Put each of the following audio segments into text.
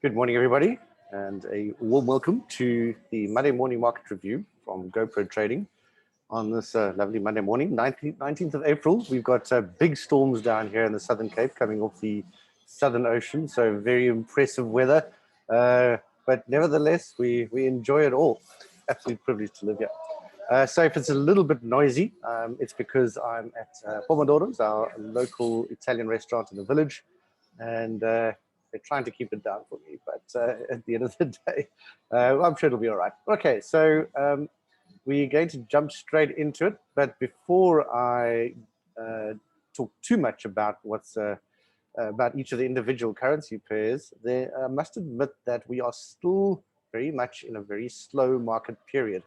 Good morning, everybody, and a warm welcome to the Monday morning market review from GoPro Trading on this lovely Monday morning, 19th of April. We've got big storms down here in the Southern Cape coming off the Southern Ocean, so very impressive weather. But nevertheless, we enjoy it all. Absolute privilege to live here. So if it's a little bit noisy, it's because I'm at Pomodoro's, our local Italian restaurant in the village, and they're trying to keep it down for me, but at the end of the day, I'm sure it'll be all right. Okay, so we're going to jump straight into it, but before I talk too much about what's about each of the individual currency pairs, I must admit that we are still very much in a very slow market period.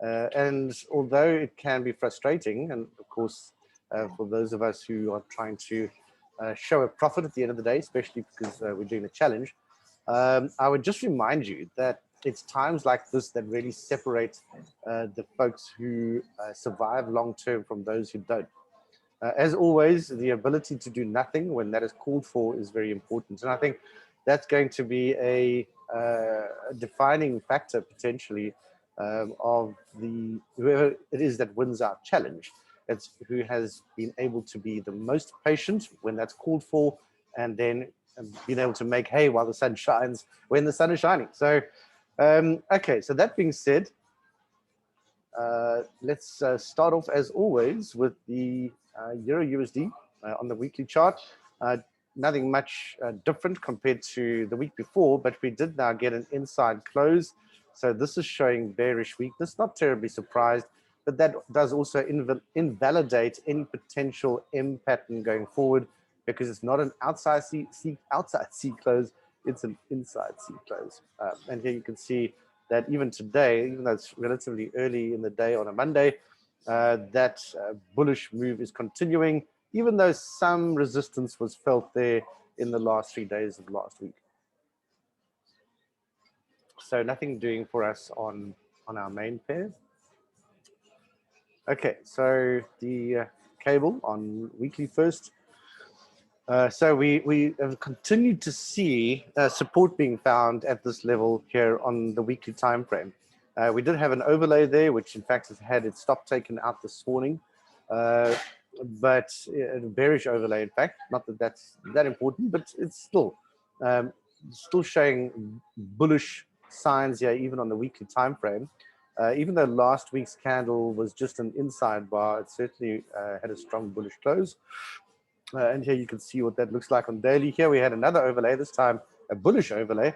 And although it can be frustrating, and of course, for those of us who are trying to show a profit at the end of the day, especially because we're doing a challenge, I would just remind you that it's times like this that really separate the folks who survive long-term from those who don't. As always, the ability to do nothing when that is called for is very important. And I think that's going to be a defining factor potentially of whoever it is that wins our challenge. It's who has been able to be the most patient when that's called for, and then being able to make hay while the sun shines when the sun is shining. So, okay, so that being said, let's start off as always with the Euro USD on the weekly chart. Nothing much different compared to the week before, but we did now get an inside close. So this is showing bearish weakness, not terribly surprised, but that does also invalidate any potential M pattern going forward, because it's not an outside C close, it's an inside C close. And here you can see that even today, even though it's relatively early in the day on a Monday, that bullish move is continuing, even though some resistance was felt there in the last 3 days of last week. So nothing doing for us on our main pair. Okay, so the cable on weekly first. So we have continued to see support being found at this level here on the weekly time frame. We did have an overlay there, which in fact has had its stop taken out this morning, but a bearish overlay, in fact. Not that that's that important, but it's still showing bullish signs here, even on the weekly time frame. Even though last week's candle was just an inside bar, it certainly had a strong bullish close. And here you can see what that looks like on daily. Here we had another overlay, this time a bullish overlay,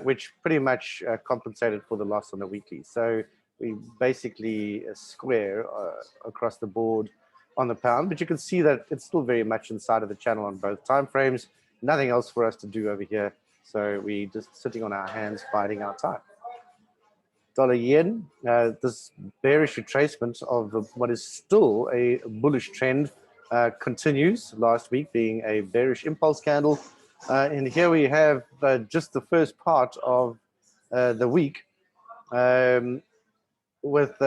which pretty much compensated for the loss on the weekly. So we basically square across the board on the pound, but you can see that it's still very much inside of the channel on both time frames. Nothing else for us to do over here. So we just sitting on our hands, biding our time. Dollar yen, this bearish retracement of what is still a bullish trend continues, last week being a bearish impulse candle. And here we have just the first part of the week with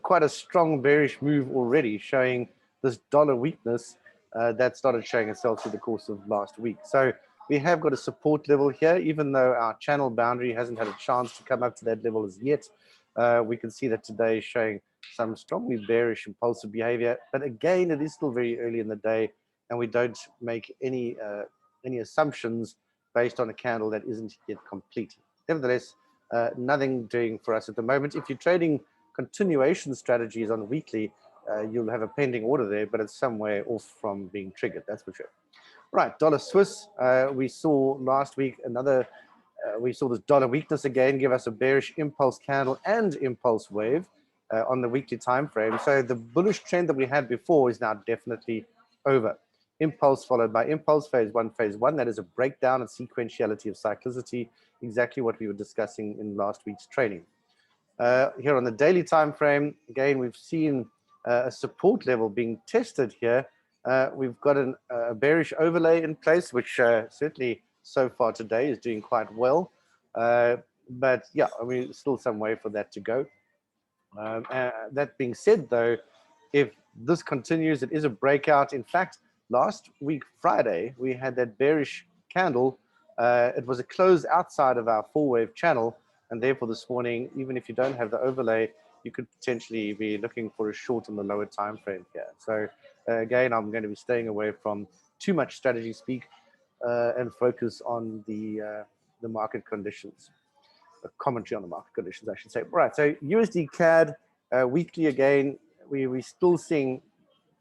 quite a strong bearish move already, showing this dollar weakness that started showing itself through the course of last week. So we have got a support level here, even though our channel boundary hasn't had a chance to come up to that level as yet. We can see that today is showing some strongly bearish impulsive behavior, but again, it is still very early in the day, and we don't make any assumptions based on a candle that isn't yet complete. Nevertheless, nothing doing for us at the moment. If you're trading continuation strategies on weekly, you'll have a pending order there, but it's somewhere off from being triggered, that's for sure. Right, dollar Swiss, we saw last week we saw this dollar weakness again give us a bearish impulse candle and impulse wave on the weekly time frame. So the bullish trend that we had before is now definitely over. Impulse followed by impulse, phase one. That is a breakdown and sequentiality of cyclicity, exactly what we were discussing in last week's training. Here on the daily time frame, again, we've seen a support level being tested here. We've got a bearish overlay in place, which certainly so far today is doing quite well. But yeah, I mean, still some way for that to go. That being said, though, if this continues, it is a breakout. In fact, last week, Friday, we had that bearish candle It was a close outside of our 4-wave channel, and therefore this morning, even if you don't have the overlay, you could potentially be looking for a short on the lower time frame here. So again, I'm going to be staying away from too much strategy speak and focus on the market conditions, a commentary on the market conditions, I should say. Right, so USD CAD weekly again, we're still seeing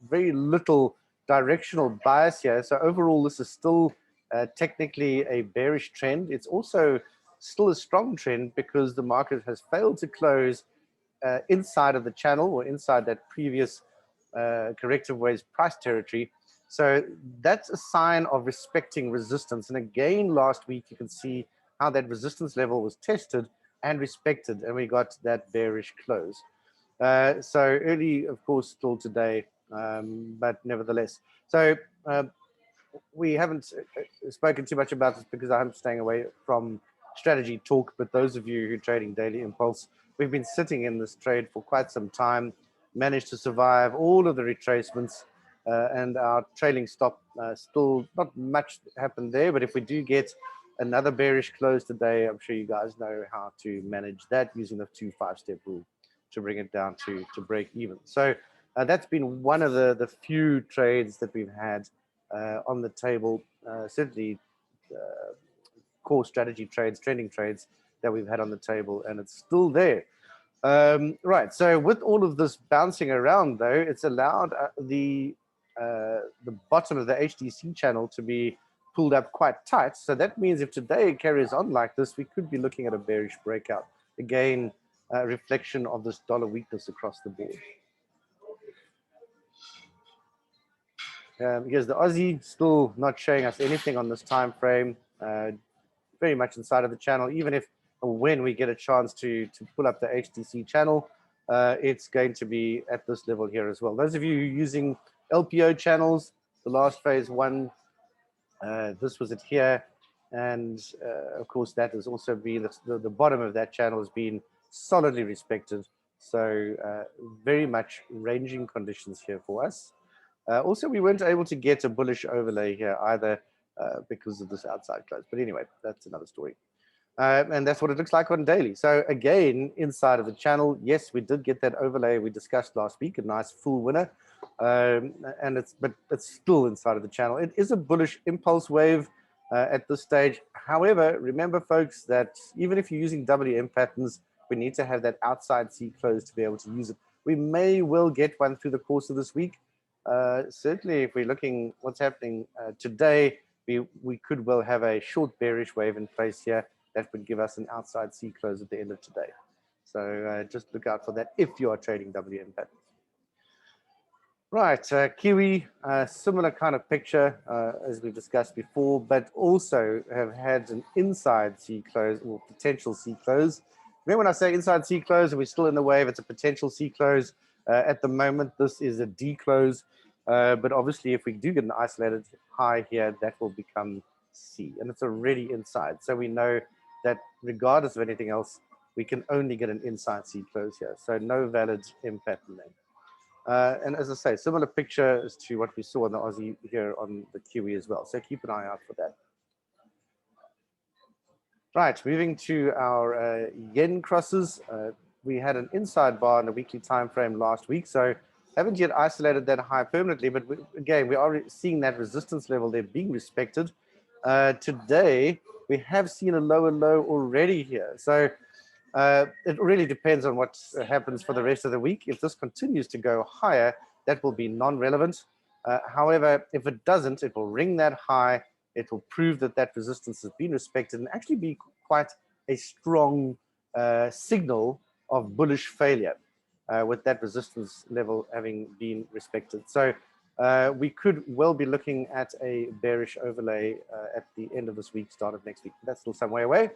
very little directional bias here. So overall, this is still technically a bearish trend. It's also still a strong trend because the market has failed to close inside of the channel or inside that previous corrective waves price territory. So that's a sign of respecting resistance. And again, last week, you can see how that resistance level was tested and respected, and we got that bearish close. So early, of course, still today, but nevertheless. So we haven't spoken too much about this because I'm staying away from strategy talk, but those of you who are trading daily impulse, we've been sitting in this trade for quite some time, managed to survive all of the retracements, and our trailing stop still not much happened there, but if we do get another bearish close today, I'm sure you guys know how to manage that using the 2 5-step rule to bring it down to break even. So that's been one of the few trades that we've had on the table, certainly core strategy trades, trending trades that we've had on the table, and it's still there. Right, so with all of this bouncing around though, it's allowed the bottom of the HTC channel to be pulled up quite tight. So that means if today carries on like this, we could be looking at a bearish breakout. Again, a reflection of this dollar weakness across the board. Here's the Aussie, still not showing us anything on this time frame, very much inside of the channel. Even if or when we get a chance to pull up the HTC channel, it's going to be at this level here as well. Those of you using LPO channels, the last phase one, this was it here. And of course, that has also been, the bottom of that channel has been solidly respected. So very much ranging conditions here for us. Also, we weren't able to get a bullish overlay here either because of this outside close. But anyway, that's another story. And that's what it looks like on daily. So again, inside of the channel, yes, we did get that overlay we discussed last week, a nice full winner. And but it's still inside of the channel. It is a bullish impulse wave at this stage. However, remember, folks, that even if you're using WM patterns, we need to have that outside C close to be able to use it. We may well get one through the course of this week. Certainly, if we're looking what's happening today, we could well have a short bearish wave in place here that would give us an outside C close at the end of today. So just look out for that if you are trading WM patterns. Right, Kiwi, similar kind of picture as we discussed before, but also have had an inside C close or potential C close. Remember when I say inside C close and we're still in the wave, it's a potential C close. At the moment, this is a D close, but obviously if we do get an isolated high here, that will become C, and it's already inside. So we know that regardless of anything else, we can only get an inside C close here. So no valid M pattern there. And as I say, similar picture as to what we saw on the Aussie here on the Kiwi as well. So keep an eye out for that. Right, moving to our yen crosses. We had an inside bar in the weekly time frame last week, so haven't yet isolated that high permanently, but again, we are seeing that resistance level there being respected. Today, we have seen a lower low already here. So it really depends on what happens for the rest of the week. If this continues to go higher, that will be non-relevant. However, if it doesn't, it will ring that high. It will prove that that resistance has been respected and actually be quite a strong signal of bullish failure with that resistance level having been respected. So we could well be looking at a bearish overlay at the end of this week, start of next week. That's still some way away.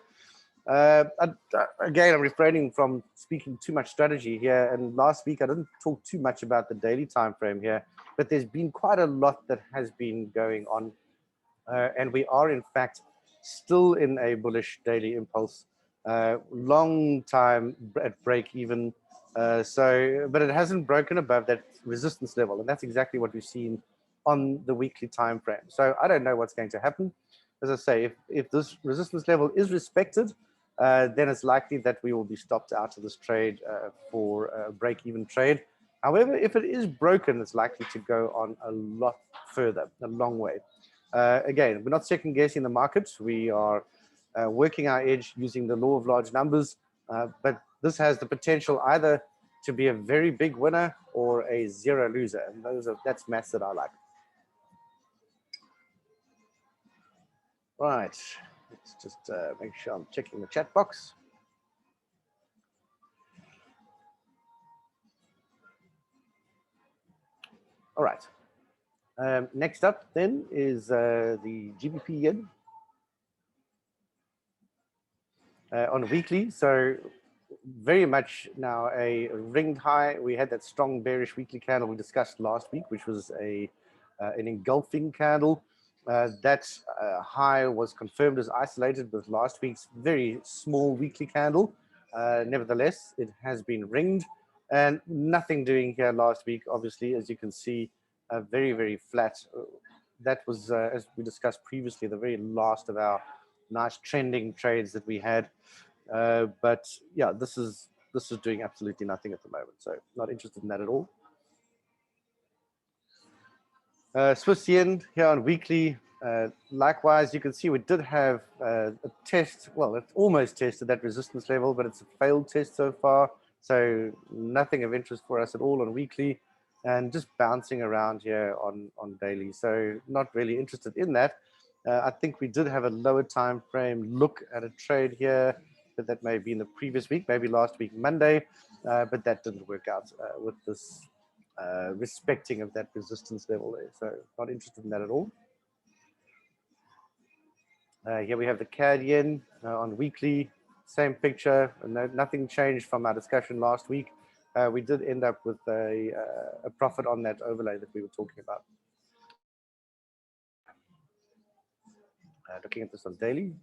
Again, I'm refraining from speaking too much strategy here. And last week, I didn't talk too much about the daily time frame here, but there's been quite a lot that has been going on. And we are, in fact, still in a bullish daily impulse. Long time at break even. But it hasn't broken above that resistance level. And that's exactly what we've seen on the weekly time frame. So I don't know what's going to happen. as I say, if this resistance level is respected, then it's likely that we will be stopped out of this trade for a break-even trade. However, if it is broken, it's likely to go on a lot further, a long way. Again, we're not second guessing the markets. We are working our edge using the law of large numbers, but this has the potential either to be a very big winner or a zero loser, and that's maths that I like. Right, let's just make sure I'm checking the chat box. All right. Next up then is the GBP yen on weekly. So very much now a ringed high. We had that strong bearish weekly candle we discussed last week, which was an engulfing candle. That high was confirmed as isolated with last week's very small weekly candle. Nevertheless, it has been ringed and nothing doing here last week. Obviously, as you can see, very, very flat. That was, as we discussed previously, the very last of our nice trending trades that we had. But yeah, this is doing absolutely nothing at the moment. So not interested in that at all. Swiss yen here on weekly. Likewise, you can see we did have a test. Well, it almost tested that resistance level, but it's a failed test so far. So nothing of interest for us at all on weekly, and just bouncing around here on daily. So not really interested in that. I think we did have a lower time frame look at a trade here, but that may be in the previous week, maybe last week, Monday, but that didn't work out with this respecting of that resistance level there. So not interested in that at all. Here we have the CAD yen on weekly, same picture, and nothing changed from our discussion last week. We did end up with a profit on that overlay that we were talking about. Looking at this on daily,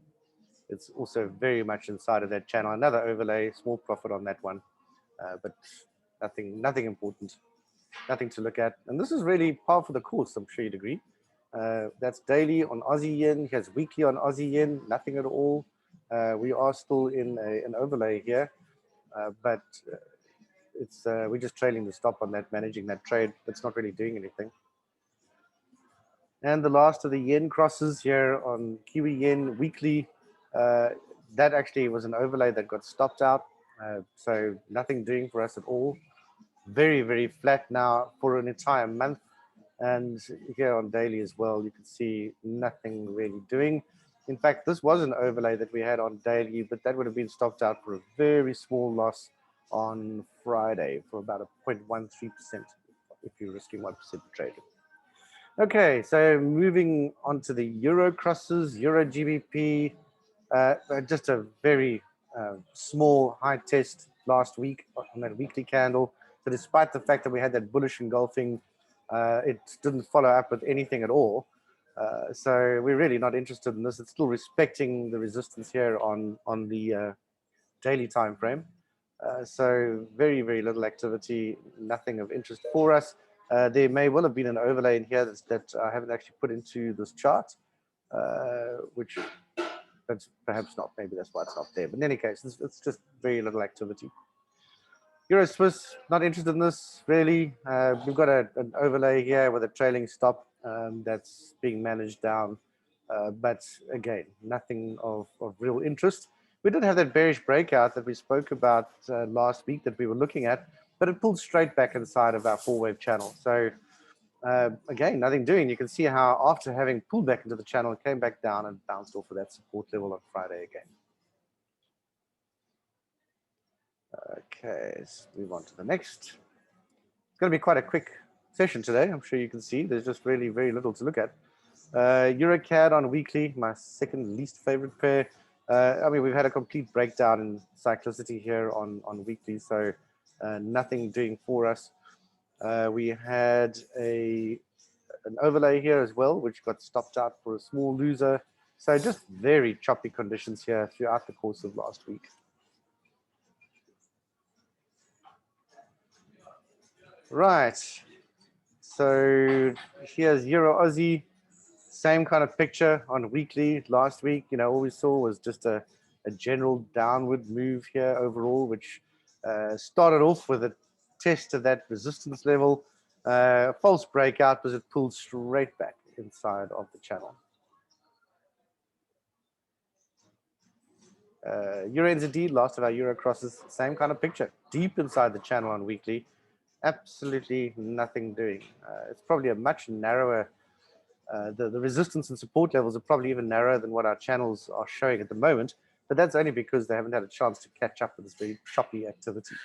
it's also very much inside of that channel. Another overlay, small profit on that one, but nothing important, nothing to look at. And this is really par for the course, I'm sure you'd agree. That's daily on Aussie yen. He has weekly on Aussie yen, nothing at all. We are still in an overlay here, but we're just trailing the stop on that, managing that trade. It's not really doing anything. And the last of the yen crosses here on Kiwi yen weekly. That actually was an overlay that got stopped out. So nothing doing for us at all. Very, very flat now for an entire month. And here on daily as well, you can see nothing really doing. In fact, this was an overlay that we had on daily, but that would have been stopped out for a very small loss on Friday for about a 0.13% if you're risking 1% of trade. Okay, so moving on to the Euro crosses, Euro GBP, just a very small high test last week on that weekly candle. So despite the fact that we had that bullish engulfing, it didn't follow up with anything at all. So we're really not interested in this. It's still respecting the resistance here on the daily time frame. So very, very little activity, nothing of interest for us. There may well have been an overlay in here that I haven't actually put into this chart, which that's perhaps not. Maybe that's why it's not there. But in any case, it's just very little activity. Euro Swiss, not interested in this really. We've got an overlay here with a trailing stop that's being managed down. But again, nothing of real interest. We did have that bearish breakout that we spoke about last week that we were looking at, but it pulled straight back inside of our 4-wave channel. So again, nothing doing. You can see how after having pulled back into the channel, it came back down and bounced off of that support level on Friday again. Okay, let's move on to the next. It's going to be quite a quick session today. I'm sure you can see there's just really very little to look at. Eurocad on weekly, my second least favorite pair. I mean, we've had a complete breakdown in cyclicity here on weekly, so nothing doing for us. We had an overlay here as well, which got stopped out for a small loser. So just very choppy conditions here throughout the course of last week. Right. So here's Euro Aussie. Same kind of picture on weekly last week. You know, all we saw was just a general downward move here overall, which started off with a test of that resistance level, false breakout, but it pulled straight back inside of the channel. Euro NZD, last of our Euro crosses, same kind of picture, deep inside the channel on weekly, absolutely nothing doing. It's probably a much narrower, the resistance and support levels are probably even narrower than what our channels are showing at the moment, but that's only because they haven't had a chance to catch up with this very choppy activity.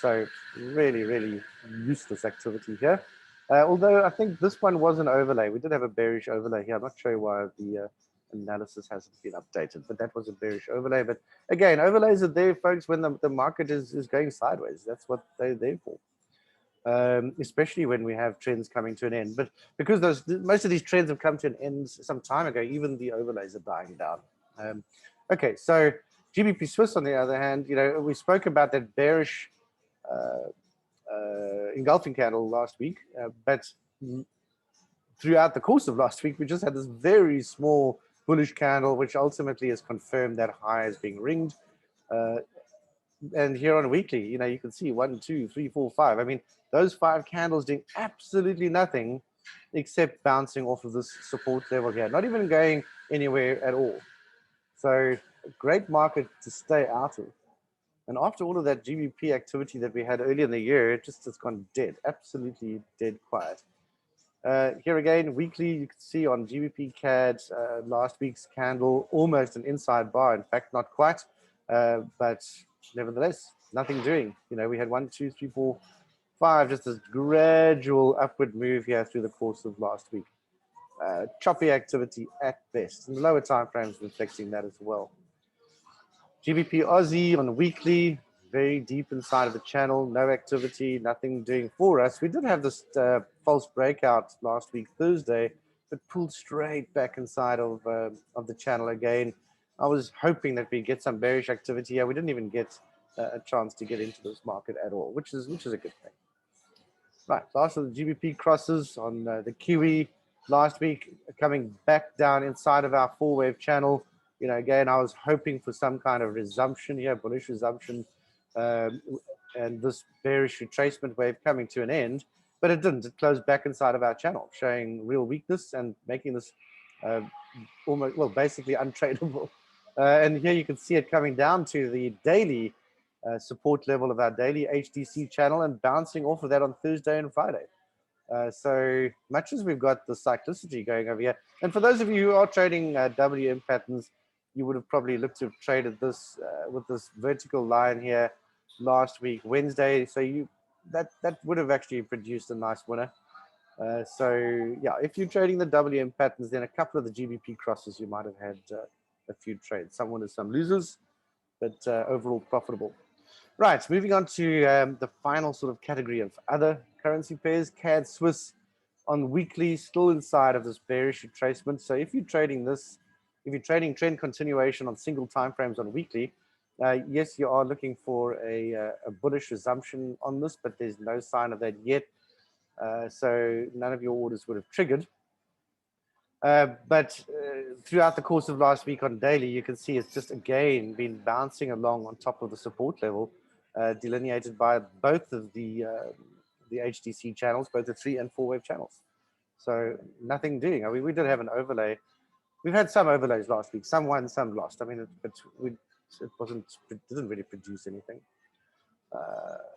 So really, really useless activity here. Although I think this one was an overlay. We did have a bearish overlay here. I'm not sure why the analysis hasn't been updated, but that was a bearish overlay. But again, overlays are there, folks, when the market is going sideways. That's what they're there for. Especially when we have trends coming to an end. But because most of these trends have come to an end some time ago, even the overlays are dying down. Okay, so Gbp Swiss, on the other hand, you know, we spoke about that bearish engulfing candle last week, but throughout the course of last week, we just had this very small bullish candle, which ultimately has confirmed that high as being ringed. And here on weekly, you know, you can see 1, 2, 3, 4, 5. I mean, those 5 candles doing absolutely nothing except bouncing off of this support level here, not even going anywhere at all. So a great market to stay out of. And after all of that GBP activity that we had earlier in the year, it just has gone dead, absolutely dead quiet. Here again, weekly, you can see on GBP CAD, last week's candle, almost an inside bar. In fact, not quite, but nevertheless, nothing doing. You know, we had 1, 2, 3, 4, 5, just this gradual upward move here through the course of last week. Choppy activity at best, and the lower time frames reflecting that as well. Gbp Aussie on weekly, very deep inside of the channel, no activity, nothing doing for us. We did have this false breakout last week, Thursday, but pulled straight back inside of the channel again. I was hoping that we get some bearish activity here. We didn't even get a chance to get into this market at all, which is a good thing. Right, last of the GBP crosses on the Kiwi last week, coming back down inside of our 4-wave channel. You know, again, I was hoping for some kind of resumption here, bullish resumption, and this bearish retracement wave coming to an end, but it didn't. It closed back inside of our channel, showing real weakness and making this almost, well, basically untradeable. And here you can see it coming down to the daily support level of our daily HDC channel and bouncing off of that on Thursday and Friday. So much as we've got the cyclicity going over here, and for those of you who are trading WM patterns, you would have probably looked to have traded this with this vertical line here last week, Wednesday. So that would have actually produced a nice winner. So yeah, if you're trading the WM patterns, then a couple of the GBP crosses, you might have had a few trades. Some winners, some losers, but overall profitable. Right, moving on to the final sort of category of other currency pairs. Cad Swiss on weekly, still inside of this bearish retracement. So if you're trading this, if you're trading trend continuation on single time frames on weekly, yes, you are looking for a bullish resumption on this, but there's no sign of that yet. So none of your orders would have triggered. But throughout the course of last week on daily, you can see it's just again been bouncing along on top of the support level, delineated by both of the HDC channels, both the 3 and 4 wave channels. So nothing doing. I mean, we did have an overlay. We've had some overlays last week, some won, some lost. I mean, it didn't really produce anything.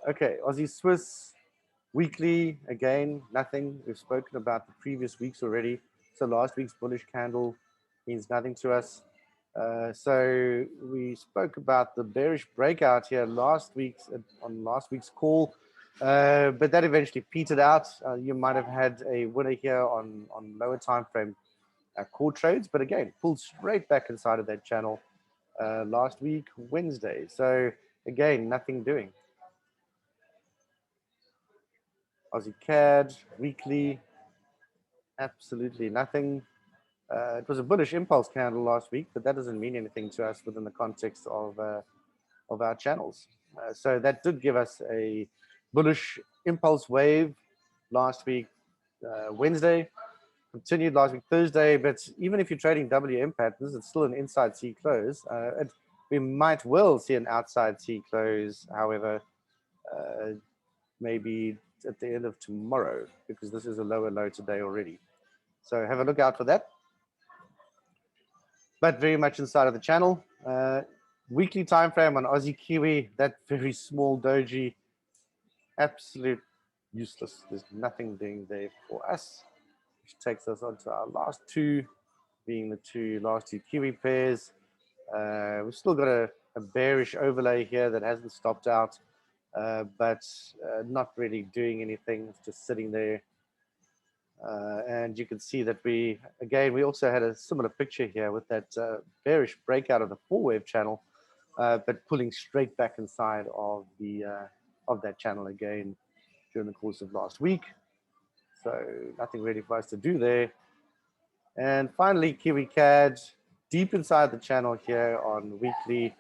Okay, Aussie Swiss weekly, again, nothing. We've spoken about the previous weeks already. So last week's bullish candle means nothing to us. So we spoke about the bearish breakout here on last week's call, but that eventually petered out. You might have had a winner here on lower time frame core trades, but again, pulled straight back inside of that channel last week, Wednesday. So again, nothing doing. Aussie CAD weekly, absolutely nothing. It was a bullish impulse candle last week, but that doesn't mean anything to us within the context of our channels. So that did give us a bullish impulse wave last week, Wednesday. continued last week Thursday, but even if you're trading WM patterns, it's still an inside C close. We might well see an outside C close, however, maybe at the end of tomorrow, because this is a lower low today already. So have a look out for that. But very much inside of the channel. Weekly time frame on Aussie Kiwi, that very small doji, absolute useless. There's nothing doing there for us, which takes us on to our last two, being the last two Kiwi pairs. We've still got a bearish overlay here that hasn't stopped out, but not really doing anything. It's just sitting there. And you can see that we also had a similar picture here with that bearish breakout of the 4-wave channel, but pulling straight back inside of that channel again during the course of last week. So nothing really for us to do there. And finally, Kiwi Cad, deep inside the channel here on weekly.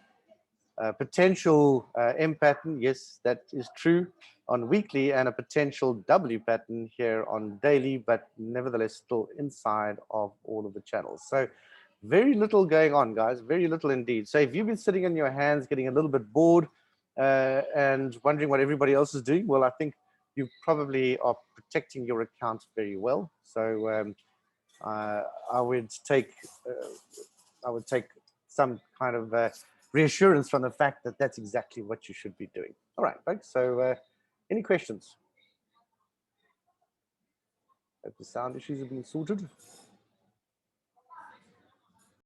Potential M pattern, yes, that is true on weekly, and a potential W pattern here on daily, but nevertheless still inside of all of the channels. So very little going on, guys, very little indeed. So if you've been sitting on your hands getting a little bit bored and wondering what everybody else is doing, well, I think you probably are protecting your account very well. So I would take some kind of reassurance from the fact that that's exactly what you should be doing. All right, folks. So any questions? Hope the sound issues have been sorted.